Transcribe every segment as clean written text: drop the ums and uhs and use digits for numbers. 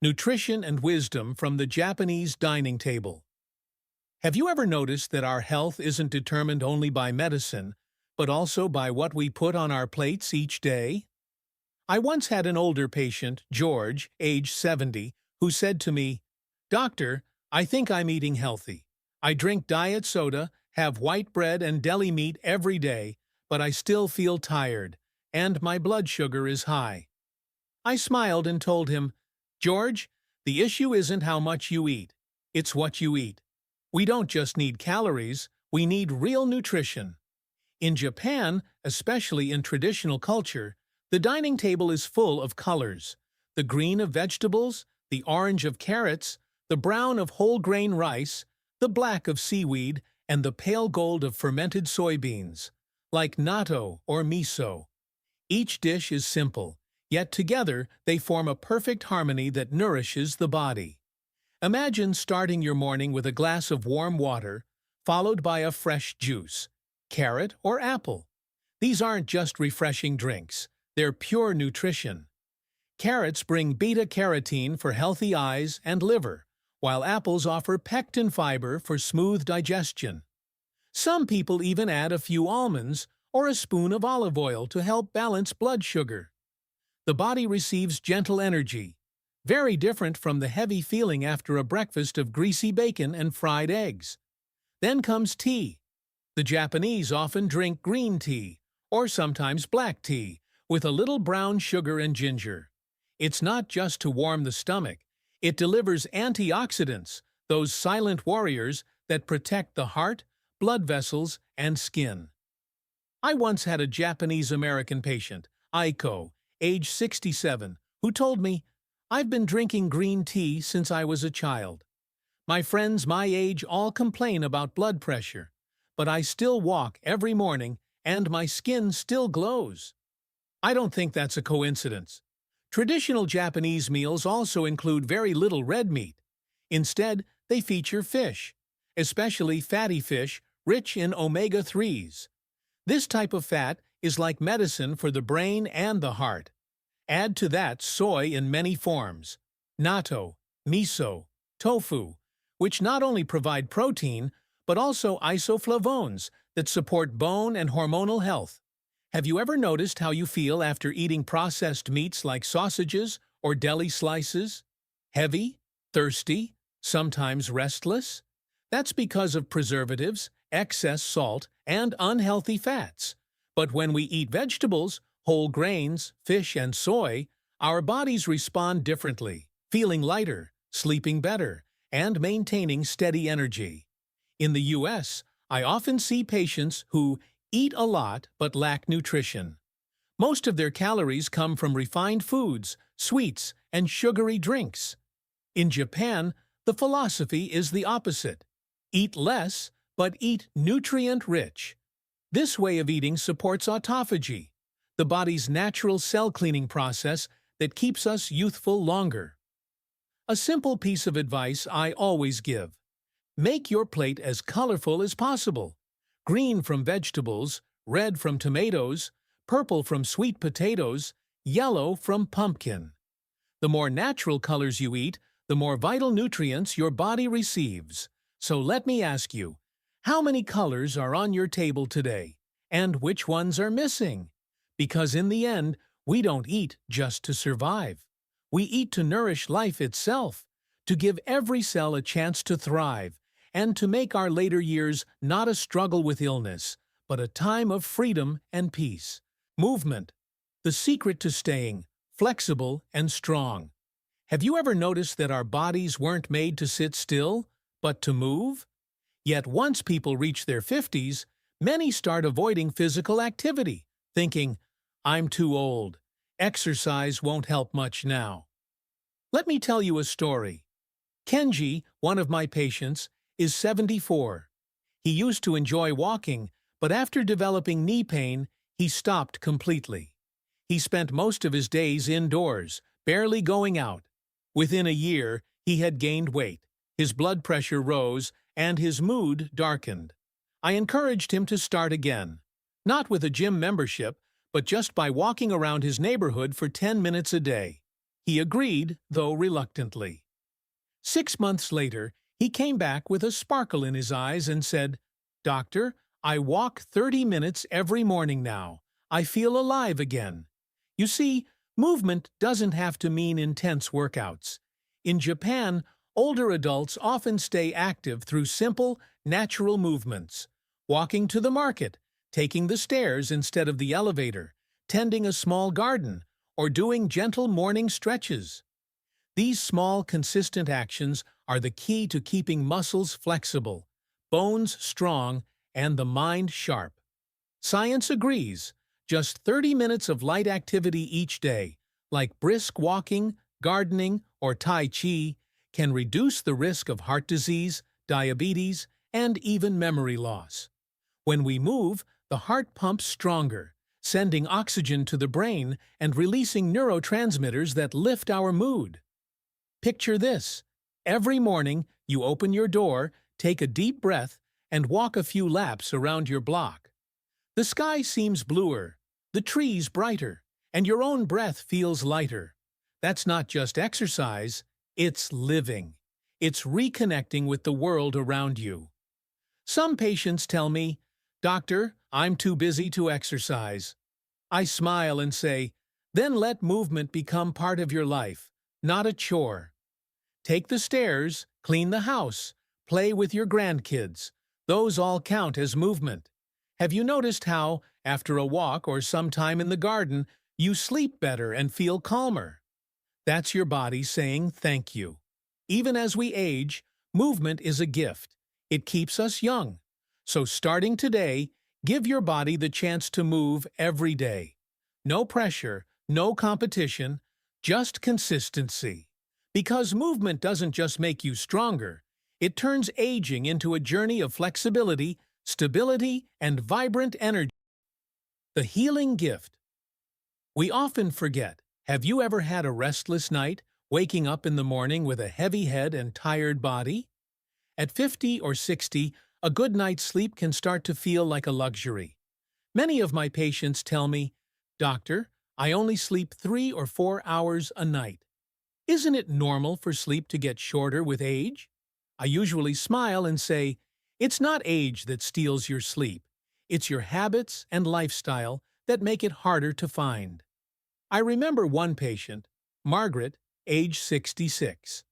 Nutrition and wisdom from the Japanese dining table. Have you ever noticed that our health isn't determined only by medicine, but also by what we put on our plates each day? I once had an older patient, George, age 70, who said to me, "Doctor, I think I'm eating healthy. I drink diet soda, have white bread and deli meat every day, but I still feel tired, and my blood sugar is high." I smiled and told him, "George, the issue isn't how much you eat, it's what you eat. We don't just need calories, we need real nutrition." In Japan, especially in traditional culture, the dining table is full of colors. The green of vegetables, the orange of carrots, the brown of whole grain rice, the black of seaweed, and the pale gold of fermented soybeans, like natto or miso. Each dish is simple, yet together they form a perfect harmony that nourishes the body. Imagine starting your morning with a glass of warm water, followed by a fresh juice, carrot or apple. These aren't just refreshing drinks, they're pure nutrition. Carrots bring beta-carotene for healthy eyes and liver, while apples offer pectin fiber for smooth digestion. Some people even add a few almonds or a spoon of olive oil to help balance blood sugar. The body receives gentle energy, very different from the heavy feeling after a breakfast of greasy bacon and fried eggs. Then comes tea. The Japanese often drink green tea, or sometimes black tea, with a little brown sugar and ginger. It's not just to warm the stomach, it delivers antioxidants, those silent warriors that protect the heart, blood vessels, and skin. I once had a Japanese-American patient, Aiko, age 67, who told me, "I've been drinking green tea since I was a child. My friends my age all complain about blood pressure, but I still walk every morning and my skin still glows." I don't think that's a coincidence. Traditional Japanese meals also include very little red meat. Instead, they feature fish, especially fatty fish rich in omega-3s. This type of fat is like medicine for the brain and the heart. Add to that soy in many forms, natto, miso, tofu, which not only provide protein, but also isoflavones that support bone and hormonal health. Have you ever noticed how you feel after eating processed meats like sausages or deli slices? Heavy, thirsty, sometimes restless? That's because of preservatives, excess salt, and unhealthy fats. But when we eat vegetables, whole grains, fish, and soy, our bodies respond differently, feeling lighter, sleeping better, and maintaining steady energy. In the US, I often see patients who eat a lot but lack nutrition. Most of their calories come from refined foods, sweets, and sugary drinks. In Japan, the philosophy is the opposite. Eat less, but eat nutrient-rich. This way of eating supports autophagy, the body's natural cell-cleaning process that keeps us youthful longer. A simple piece of advice I always give: make your plate as colorful as possible. Green from vegetables, red from tomatoes, purple from sweet potatoes, yellow from pumpkin. The more natural colors you eat, the more vital nutrients your body receives. So let me ask you, how many colors are on your table today? And which ones are missing? Because in the end, we don't eat just to survive. We eat to nourish life itself, to give every cell a chance to thrive, and to make our later years not a struggle with illness, but a time of freedom and peace. Movement, the secret to staying flexible and strong. Have you ever noticed that our bodies weren't made to sit still, but to move? Yet once people reach their 50s, many start avoiding physical activity, thinking, "I'm too old. Exercise won't help much now." Let me tell you a story. Kenji, one of my patients, is 74. He used to enjoy walking, but after developing knee pain, he stopped completely. He spent most of his days indoors, barely going out. Within a year, he had gained weight, his blood pressure rose, and his mood darkened. I encouraged him to start again, not with a gym membership, but just by walking around his neighborhood for 10 minutes a day. He agreed, though reluctantly. 6 months later, he came back with a sparkle in his eyes and said, "Doctor, I walk 30 minutes every morning now. I feel alive again." You see, movement doesn't have to mean intense workouts. In Japan, older adults often stay active through simple, natural movements. Walking to the market, taking the stairs instead of the elevator, tending a small garden, or doing gentle morning stretches. These small, consistent actions are the key to keeping muscles flexible, bones strong, and the mind sharp. Science agrees. Just 30 minutes of light activity each day, like brisk walking, gardening, or Tai Chi, can reduce the risk of heart disease, diabetes, and even memory loss. When we move, the heart pumps stronger, sending oxygen to the brain and releasing neurotransmitters that lift our mood. Picture this. Every morning, you open your door, take a deep breath, and walk a few laps around your block. The sky seems bluer, the trees brighter, and your own breath feels lighter. That's not just exercise, it's living. It's reconnecting with the world around you. Some patients tell me, "Doctor, I'm too busy to exercise." I smile and say, "Then let movement become part of your life, not a chore." Take the stairs, clean the house, play with your grandkids. Those all count as movement. Have you noticed how, after a walk or some time in the garden, you sleep better and feel calmer? That's your body saying thank you. Even as we age, movement is a gift. It keeps us young. So starting today, give your body the chance to move every day. No pressure, no competition, just consistency. Because movement doesn't just make you stronger, it turns aging into a journey of flexibility, stability, and vibrant energy. The healing gift. We often forget. Have you ever had a restless night, waking up in the morning with a heavy head and tired body? At 50 or 60, a good night's sleep can start to feel like a luxury. Many of my patients tell me, "Doctor, I only sleep 3 or 4 hours a night." Isn't it normal for sleep to get shorter with age? I usually smile and say, it's not age that steals your sleep. It's your habits and lifestyle that make it harder to find. I remember one patient, Margaret, age 66.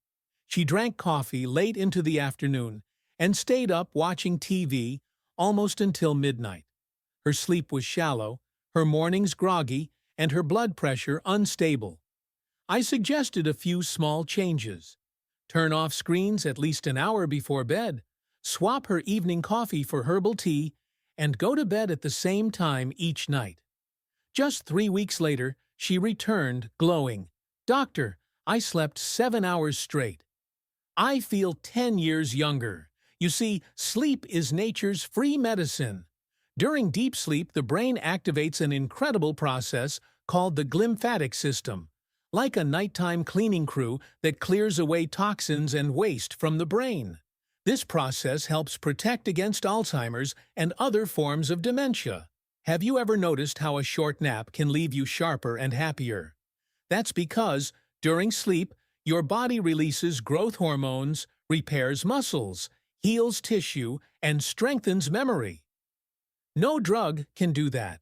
She drank coffee late into the afternoon and stayed up watching TV almost until midnight. Her sleep was shallow, her mornings groggy, and her blood pressure unstable. I suggested a few small changes. Turn off screens at least an hour before bed, swap her evening coffee for herbal tea, and go to bed at the same time each night. Just 3 weeks later, she returned, glowing. "Doctor, I slept 7 hours straight. I feel 10 years younger." You see, sleep is nature's free medicine. During deep sleep, the brain activates an incredible process called the glymphatic system, like a nighttime cleaning crew that clears away toxins and waste from the brain. This process helps protect against Alzheimer's and other forms of dementia. Have you ever noticed how a short nap can leave you sharper and happier? That's because, during sleep, your body releases growth hormones, repairs muscles, heals tissue, and strengthens memory. No drug can do that.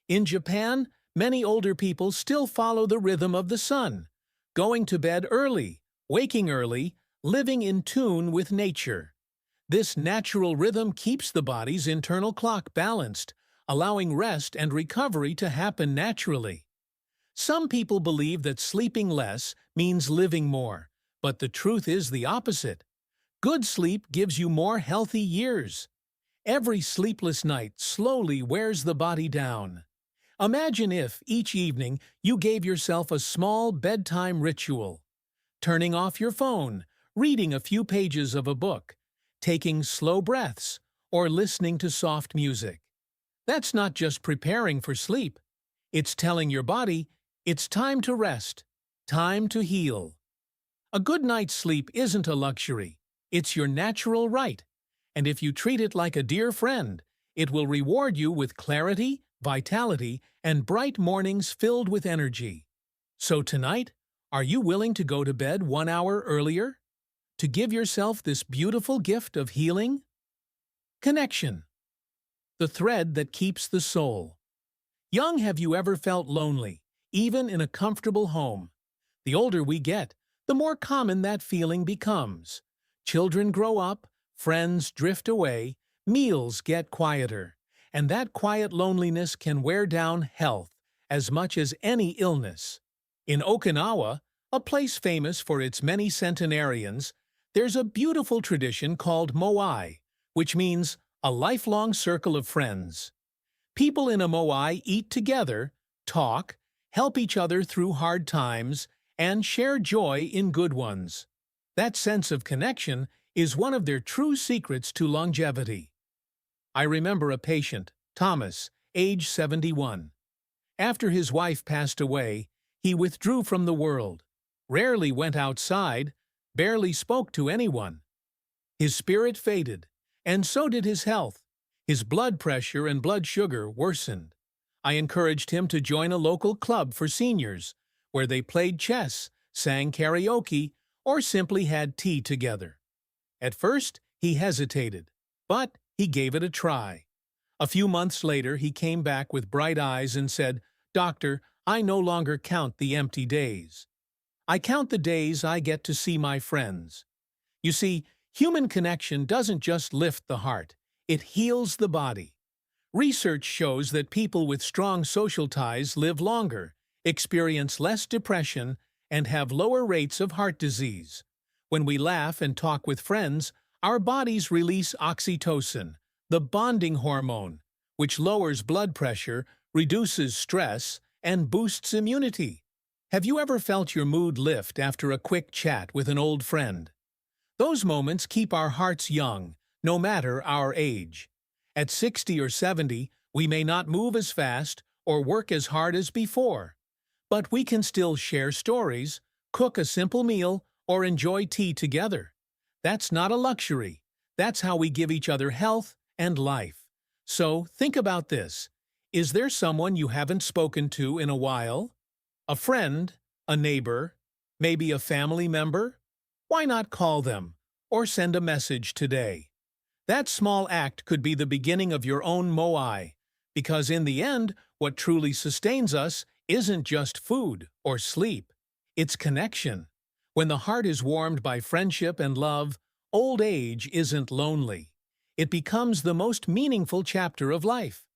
In Japan, many older people still follow the rhythm of the sun, going to bed early, waking early, living in tune with nature. This natural rhythm keeps the body's internal clock balanced, allowing rest and recovery to happen naturally. Some people believe that sleeping less means living more, but the truth is the opposite. Good sleep gives you more healthy years. Every sleepless night slowly wears the body down. Imagine if, each evening, you gave yourself a small bedtime ritual. Turning off your phone, reading a few pages of a book, taking slow breaths, or listening to soft music. That's not just preparing for sleep. It's telling your body, it's time to rest, time to heal. A good night's sleep isn't a luxury. It's your natural right. And if you treat it like a dear friend, it will reward you with clarity, vitality, and bright mornings filled with energy. So tonight, Are you willing to go to bed 1 hour earlier? To give yourself this beautiful gift of healing? Connection. The thread that keeps the soul. Young, have you ever felt lonely, even in a comfortable home? The older we get, the more common that feeling becomes. Children grow up, friends drift away, meals get quieter, and that quiet loneliness can wear down health as much as any illness. In Okinawa, a place famous for its many centenarians, there's a beautiful tradition called moai, which means a lifelong circle of friends. People in a moai eat together, talk, help each other through hard times, and share joy in good ones. That sense of connection is one of their true secrets to longevity. I remember a patient, Thomas, age 71. After his wife passed away, he withdrew from the world, rarely went outside, barely spoke to anyone. His spirit faded, and so did his health. His blood pressure and blood sugar worsened. I encouraged him to join a local club for seniors, where they played chess, sang karaoke, or simply had tea together. At first, he hesitated, but he gave it a try. A few months later, he came back with bright eyes and said, "Doctor, I no longer count the empty days. I count the days I get to see my friends." You see, human connection doesn't just lift the heart, it heals the body. Research shows that people with strong social ties live longer, experience less depression, and have lower rates of heart disease. When we laugh and talk with friends, our bodies release oxytocin, the bonding hormone, which lowers blood pressure, reduces stress, and boosts immunity. Have you ever felt your mood lift after a quick chat with an old friend? Those moments keep our hearts young, no matter our age. At 60 or 70, we may not move as fast or work as hard as before, but we can still share stories, cook a simple meal, or enjoy tea together. That's not a luxury. That's how we give each other health and life. So think about this. Is there someone you haven't spoken to in a while? A friend, a neighbor, maybe a family member? Why not call them or send a message today? That small act could be the beginning of your own moai, because in the end, what truly sustains us isn't just food or sleep. It's connection. When the heart is warmed by friendship and love, old age isn't lonely. It becomes the most meaningful chapter of life.